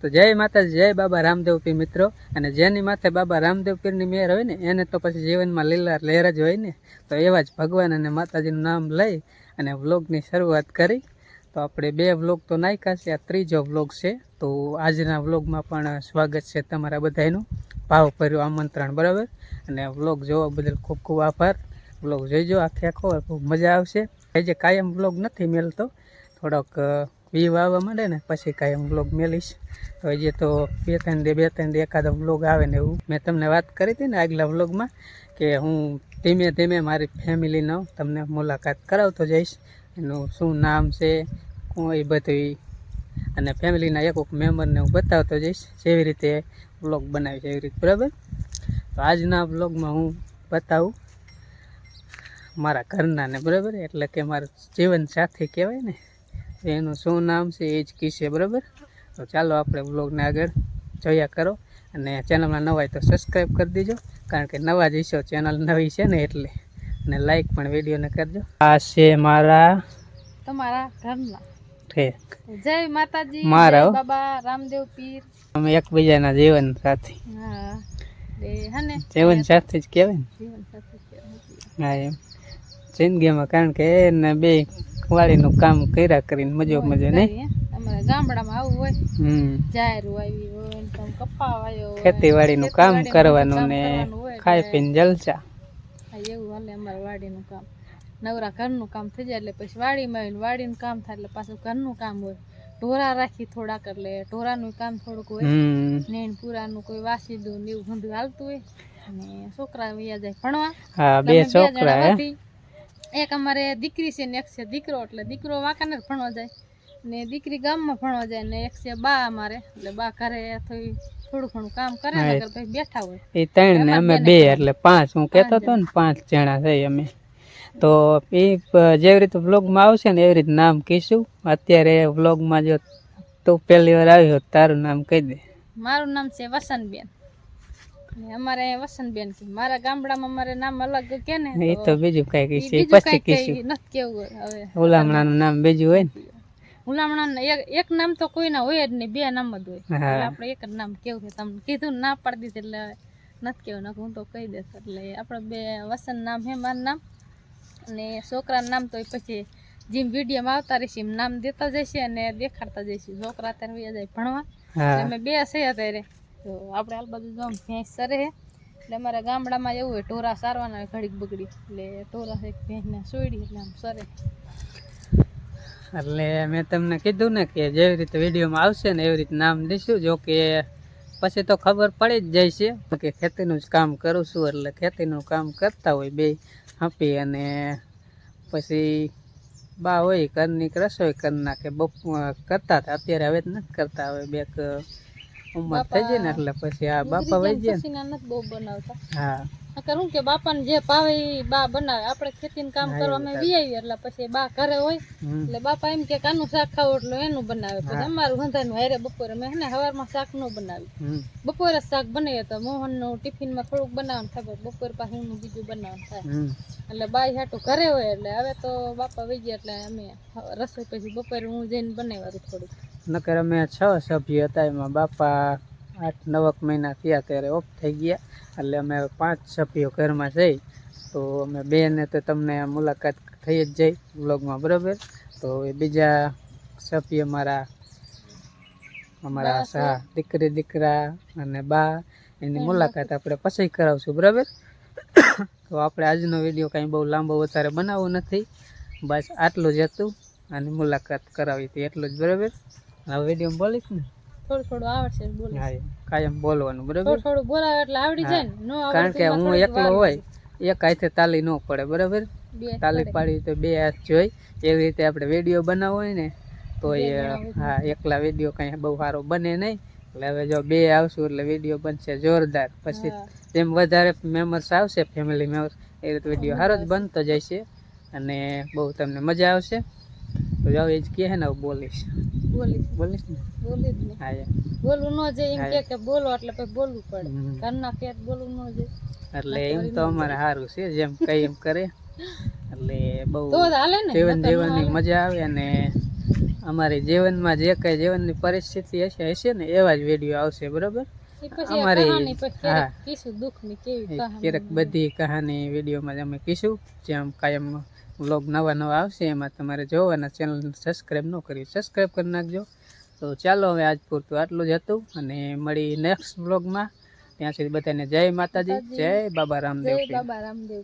તો જય માતાજી, જય બાબા રામદેવ પીર મિત્રો. અને જેની માથે બાબા રામદેવ પીરની મેર હોય ને એને તો પછી જીવનમાં લીલા લહેર જ હોય ને. તો એવા જ ભગવાન અને માતાજીનું નામ લઈ અને વ્લોગની શરૂઆત કરી. તો આપણે 2 વ્લોગ તો નાખ્યા છે, આ ત્રીજો વ્લોગ છે. તો આજના વ્લોગમાં પણ સ્વાગત છે તમારા બધાનું, ભાવભર્યું આમંત્રણ, બરાબર. અને વ્લોગ જોવા બદલ ખૂબ ખૂબ આભાર. વ્લોગ જોઈજો આખે આખો, ખૂબ મજા આવશે. જે કાયમ વ્લોગ નથી મેલતો, થોડોક વ્યૂ આવવા માંડે ને પછી કાયમ વ્લોગ મેલીશ. તો હજી તો બે ત્રણ એકાદો વ્લોગ આવે ને એવું મેં તમને વાત કરી હતી ને આગલા વ્લોગમાં, કે હું ધીમે ધીમે મારી ફેમિલીનો તમને મુલાકાત કરાવતો જઈશ. એનું શું નામ છે, એ બધું, અને ફેમિલીના એક મેમ્બરને હું બતાવતો જઈશ. જેવી રીતે વ્લોગ બનાવીશ એવી રીતે, બરાબર. તો આજના વ્લોગમાં હું બતાવું મારા ઘરનાને, બરાબર. એટલે કે મારું જીવન સાથી કહેવાય ને, એનું શું નામ છે એ જ કીશે, બરાબર. તો ચાલો આપણે વ્લોગને આગળ જોયા કરો. અને ચેનલમાં નવા હોય તો સબસ્ક્રાઈબ કરી દેજો, કારણ કે નવા જ હશો, ચેનલ નવી છે ને એટલે. અને લાઈક પણ વિડીયોને કરજો. આ છે તમારા ઘરના. ઠીક. જય માતાજી, મારા જય બાબા રામદેવ પીર. અમે એકબીજાના જીવન સાથી. હા, હને જીવન સાથી જ કહેવાય ને. જીવન સાથી કહેવાય. હા, એમ જિંદગીમાં, કારણ કે એને બે વાડીનું કામ કર્યા કરીને મજો નહીં. અમારા ગામડામાં આવું હોય, જાહેરું આવી હોય, તો કપ્પા વાયો હોય, ખેતીવાડીનું કામ કરવાનું ને ખાઈ પીને જલસા. એવું હાલે અમારા વાડીનું કામ. નવરા ઘરનું કામ થઈ જાય એટલે પછી વાડીમાં આવીને વાડીનું કામ થાય એટલે પાછું ઘરનું કામ હોય. ઢોરા રાખી થોડાક એટલે ઢોરાનું કામ થોડુંક હોય. નેણ પૂરાનું કોઈ વાસી દઉં ને એવું બધું હાલતું હોય. અને છોકરા વયા જાય ભણવા. હા, 2 છોકરા હે. એક અમારે દીકરી છે ને એક છે દીકરો. એટલે દીકરો વાંકાનેર ભણવા જાય ને દીકરી ગામમાં ભણવા જાય. ને એક છે બા અમારે, એટલે બા ઘરે થોડું ઘણું કામ કરે ને પછી બેઠા હોય. એ 3 ને અમે 2 એટલે 5. હું કહેતો હતો ને 5 જણા છે અમે. તો એ જેવી રીતે વ્લોગમાં આવશે ને એવી રીતે નામ કહીશું. અત્યારે વ્લોગમાં જો તું પહેલી વાર આવ્યો, તારું નામ કહી દે. મારું નામ છે વસંતબેન. અમારે વસંતબેન કે મારા ગામડામાં અમારે નામ અલગ કે ને, એ તો બીજું કઈ કહીશું પછી કહીશું. નથી કેવું હવે હુલામણાનું નામ બીજું હોય ને. હુલામણા એક નામ તો કોઈના હોય જ નહીં, 2 નામ જ હોય. એટલે આપણે એક જ નામ કેવું છે. તમને કીધું ના પાડી દીધી એટલે નથી કેવું, હું તો કહી દઈશ. એટલે આપણે 2 વસંત નામ હે મારું નામ. અને છોકરાનું નામ તો પછી જેમ વિડીયોમાં આવતા રહીશું એમ નામ દેતા જઈશું અને દેખાડતા જઈશું. છોકરા અત્યારે વયા જાય ભણવા. અમે 2 છે અત્યારે. તો આપણે હાલ બાજુ જાઉં ભેંસ સરે હે. એટલે અમારા ગામડામાં એવું હોય, ઢોરા સારવાના હોય ઘડીક બગડી, એટલે ઢોરા એક ભેંસને સોયડી એટલે આમ સરે. એટલે મેં તમને કીધું ને કે જેવી રીતે વિડીયોમાં આવશે ને એવી રીતે નામ દઈશું. જો કે પછી તો ખબર પડી જ જાય છે કે ખેતીનું જ કામ કરું છું, એટલે ખેતીનું કામ કરતા હોય 2 હપી. અને પછી બા હોય ઘરની રસોઈ કરી નાખે, કરતા હતા. અત્યારે હવે જ નથી કરતા, હવે 2 ઉંમર થઈ જાય ને એટલે પછી આ બાપા વહી ગયા ને. બહુ બનાવતા. હા, કરું કે બાપાને જે ભાવે એ બા બનાવે. આપણે ખેતીનું કામ કરવા અમે વીઆવીએ એટલે પછી બા ઘરે હોય એટલે બાપા એમ કે કાનું શાક ખાવું એટલે એનું બનાવે. પછી અમારું ધંધાનું હારે બપોરે મેં ને સવારમાં શાક ન બનાવી, બપોરે શાક બનાવીએ તો મોહનનું ટિફિનમાં થોડુંક બનાવવાનું થાય, બપોરે પાછું હું બીજું બનાવવાનું થાય. એટલે બાઈ હાટું ઘરે હોય. એટલે હવે તો બાપા વહી ગયા એટલે અમે રસોઈ પછી બપોરે હું જઈને બનાવ્યું થોડુંક. નકર અમે 6 સભ્યો હતા, એમાં બાપા 8-9 મહિના થયા ત્યારે ઓફ થઈ ગયા. એટલે અમે 5 સભ્યો ઘરમાં જઈ. તો અમે 2 ને તો તમને મુલાકાત થઈ જ જાય વ્લોગમાં, બરાબર. તો એ બીજા સભ્ય અમારા દીકરી દીકરા અને બા, એની મુલાકાત આપણે પછી કરાવશું, બરાબર. તો આપણે આજનો વિડીયો કાંઈ બહુ લાંબો વધારે બનાવવો નથી, બસ આટલું જ હતું. અને મુલાકાત કરાવી હતી એટલું જ, બરાબર. હવે વિડીયો બોલીશ ને થોડું આવડશે બોલ. હા, કાયમ બોલવાનું, બરાબર. થોડું બોલાવે એટલે આવડી જાય ને. કારણ કે હું એકલો હોય, એક હાથે તાલી ન પડે, બરાબર. તાલી પાડી તો 2 હાથ જોઈ. એવી રીતે આપણે વિડીયો બનાવવો હોય ને તો હા, એકલા વિડીયો કાંઈ બહુ સારો બને નહીં. એટલે હવે જો 2 આવશું એટલે વિડીયો બનશે જોરદાર. પછી જેમ વધારે મેમ્બર્સ આવશે, ફેમિલી મેમ્બર્સ, એ રીતે વિડીયો સારો જ બનતો જાય છે અને બહુ તમને મજા આવશે. તો જાવ એ જ કહે ને બોલીશ ને. હા, બોલવું ન જાય એમ કે બોલો એટલે પછી બોલવું પડે. ઘરના કે બોલવું ન જાય એટલે એમ તો અમારે સારું છે, જેમ કઈ એમ કરે. એટલે બહુ જીવન જીવવાની મજા આવે અને અમારી જીવનમાં જે કઈ જીવનની પરિસ્થિતિ હશે ને એવા જ વિડીયો આવશે, બરોબર? એ પછી આ અમારી કહાની પછી હા કીશું દુઃખની કેવી કહાની ક્યારેક બધી કહાની વિડીયોમાં અમે કહીશું, જેમ કાયમ વ્લોગ નવા નવા આવશે એમાં તમારે જોવાના. ચેનલને સબસ્ક્રાઈબ ન કરી, સબસ્ક્રાઈબ કરી નાખજો. તો ચાલો હવે આજ પૂરતું આટલું જ હતું, અને મળી નેક્સ્ટ વ્લોગમાં. ત્યાં સુધી બધાને જય માતાજી, જય બાબા રામદેવ. જય બાબા રામદેવ.